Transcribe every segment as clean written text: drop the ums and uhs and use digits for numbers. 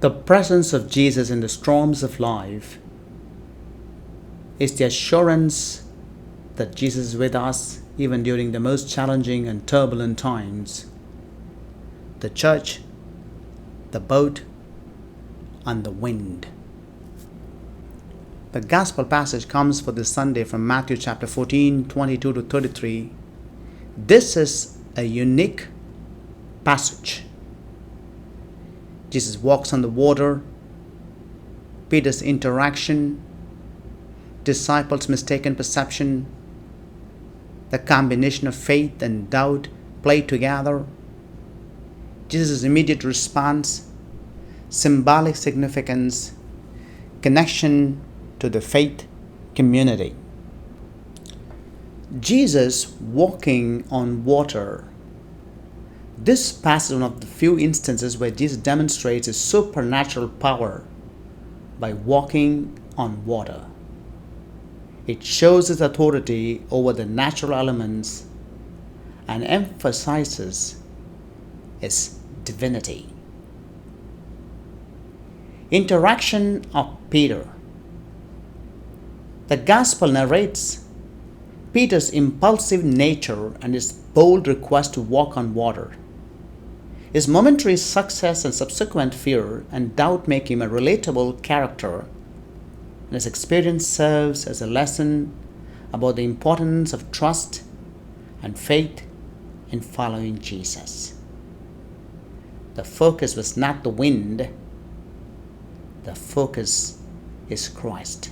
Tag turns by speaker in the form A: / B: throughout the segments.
A: The presence of Jesus in the storms of life is the assurance that Jesus is with us even during the most challenging and turbulent times. The church, the boat, and the wind. The gospel passage comes for this Sunday from Matthew chapter 14, 22 to 33. This is a unique passage. Jesus walks on the water, Peter's interaction, disciples' mistaken perception, the combination of faith and doubt play together, Jesus' immediate response, symbolic significance, connection to the faith community. Jesus walking on water. This passage is one of the few instances where Jesus demonstrates his supernatural power by walking on water. It shows his authority over the natural elements and emphasizes his divinity. Interaction of Peter. The gospel narrates Peter's impulsive nature and his bold request to walk on water. His momentary success and subsequent fear and doubt make him a relatable character, and his experience serves as a lesson about the importance of trust and faith in following Jesus. The focus was not the wind, the focus is Christ.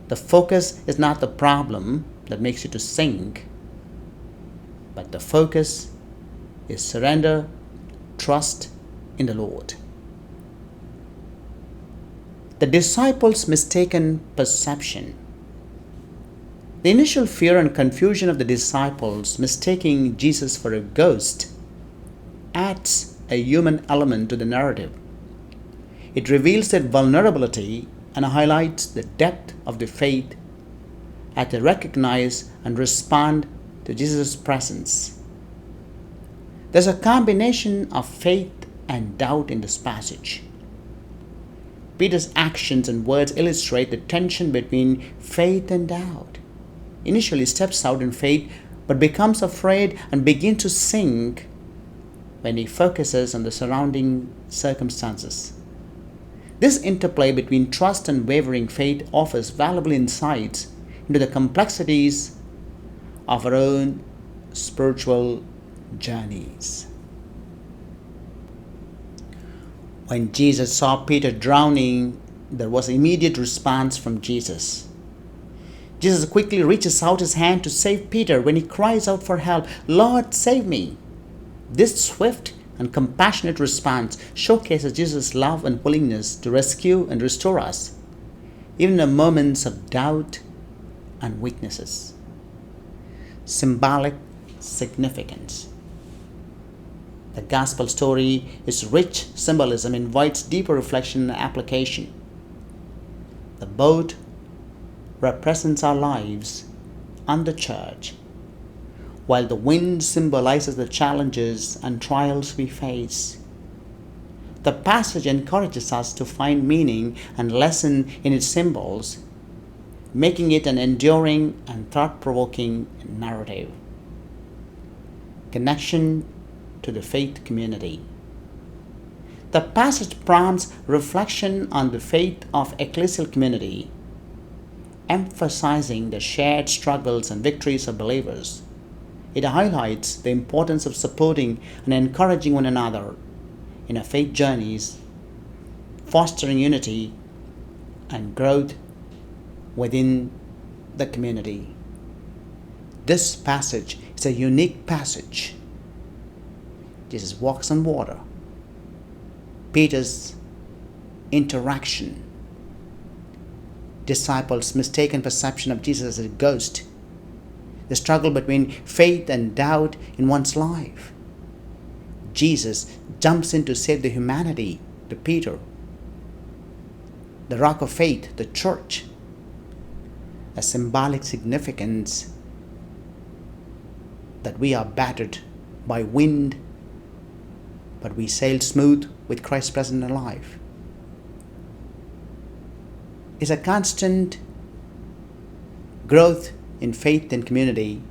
A: The focus is not the problem that makes you to sink, but the focus is surrender, trust in the Lord. The disciples' mistaken perception. The initial fear and confusion of the disciples mistaking Jesus for a ghost adds a human element to the narrative. It reveals their vulnerability and highlights the depth of the faith as they recognize and respond to Jesus' presence. There's a combination of faith and doubt in this passage. Peter's actions and words illustrate the tension between faith and doubt. Initially, he steps out in faith, but becomes afraid and begins to sink when he focuses on the surrounding circumstances. This interplay between trust and wavering faith offers valuable insights into the complexities of our own spiritual journeys. When Jesus saw Peter drowning, there was an immediate response from Jesus. Jesus quickly reaches out his hand to save Peter when he cries out for help, "Lord, save me." This swift and compassionate response showcases Jesus' love and willingness to rescue and restore us, even in moments of doubt and weaknesses. Symbolic significance. The gospel story is rich symbolism, invites deeper reflection and application. The boat represents our lives and the church, while the wind symbolizes the challenges and trials we face. The passage encourages us to find meaning and lesson in its symbols, making it an enduring and thought-provoking narrative. Connection to the faith community. The passage prompts reflection on the faith of ecclesial community, emphasizing the shared struggles and victories of believers. It highlights the importance of supporting and encouraging one another in our faith journeys, fostering unity and growth within the community. This passage is a unique passage. Jesus walks on water. Peter's interaction. Disciples' mistaken perception of Jesus as a ghost. The struggle between faith and doubt in one's life. Jesus jumps in to save the humanity to Peter. The rock of faith, the church. A symbolic significance that we are battered by wind, but we sail smooth with Christ present in our life. It's a constant growth in faith and community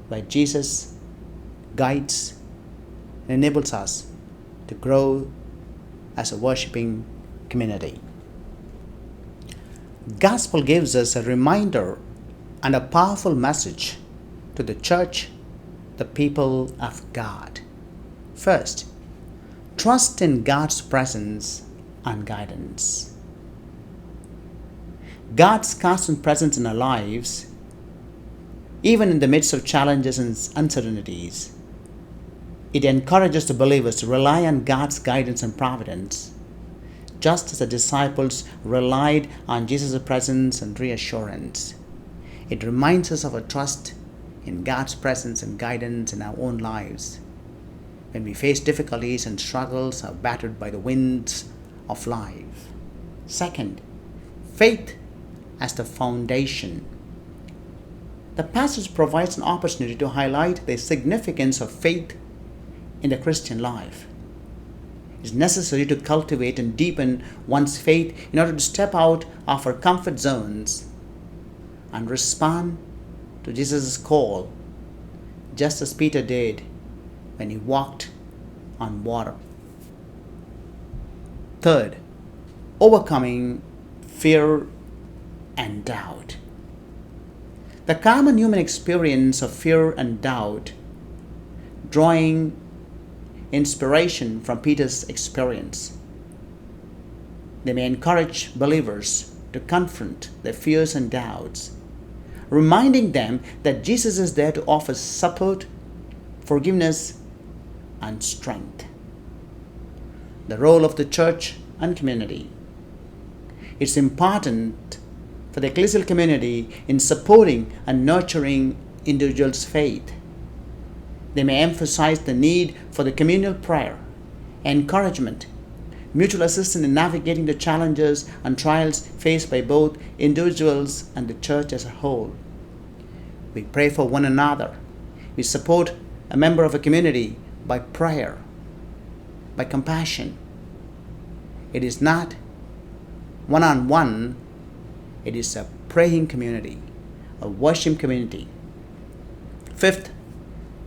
A: where Jesus guides and enables us to grow as a worshiping community. Gospel gives us a reminder and a powerful message to the church, the people of God. First, trust in God's presence and guidance. God's constant presence in our lives, even in the midst of challenges and uncertainties, it encourages the believers to rely on God's guidance and providence, just as the disciples relied on Jesus' presence and reassurance. It reminds us of a trust in God's presence and guidance in our own lives when we face difficulties and struggles are battered by the winds of life. Second, faith as the foundation. The passage provides an opportunity to highlight the significance of faith in the Christian life. It's necessary to cultivate and deepen one's faith in order to step out of our comfort zones and respond to Jesus' call, just as Peter did when he walked on water. Third, overcoming fear and doubt. The common human experience of fear and doubt, drawing inspiration from Peter's experience. They may encourage believers to confront their fears and doubts, reminding them that Jesus is there to offer support, forgiveness, and strength. The role of the church and community. It's important for the ecclesial community in supporting and nurturing individuals' faith. They may emphasize the need for the communal prayer, encouragement, mutual assistance in navigating the challenges and trials faced by both individuals and the church as a whole. We pray for one another. We support a member of a community by prayer, by compassion. It is not one-on-one, it is a praying community, a worship community. Fifth,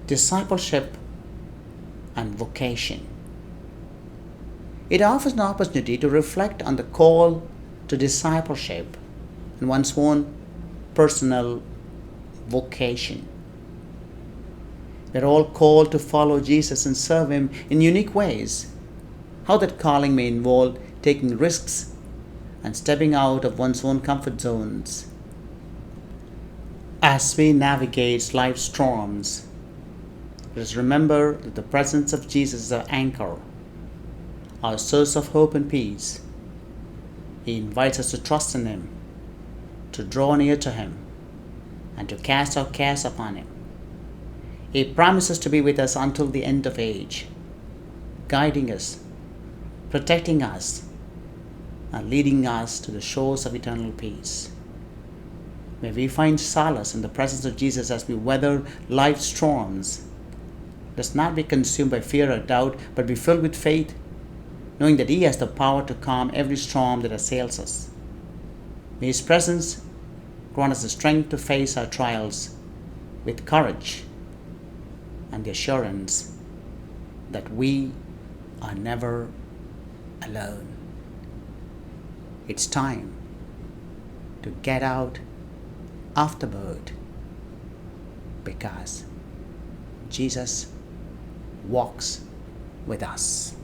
A: discipleship and vocation. It offers an opportunity to reflect on the call to discipleship and one's own personal vocation. We're all called to follow Jesus and serve Him in unique ways. How that calling may involve taking risks and stepping out of one's own comfort zones. As we navigate life's storms, let us remember that the presence of Jesus is our anchor, our source of hope and peace. He invites us to trust in Him, to draw near to Him, and to cast our cares upon Him. He promises to be with us until the end of age, guiding us, protecting us, and leading us to the shores of eternal peace. May we find solace in the presence of Jesus as we weather life's storms. Let's not be consumed by fear or doubt, but be filled with faith, knowing that He has the power to calm every storm that assails us. May His presence grant us the strength to face our trials with courage and the assurance that we are never alone. It's time to get out of the boat because Jesus walks with us.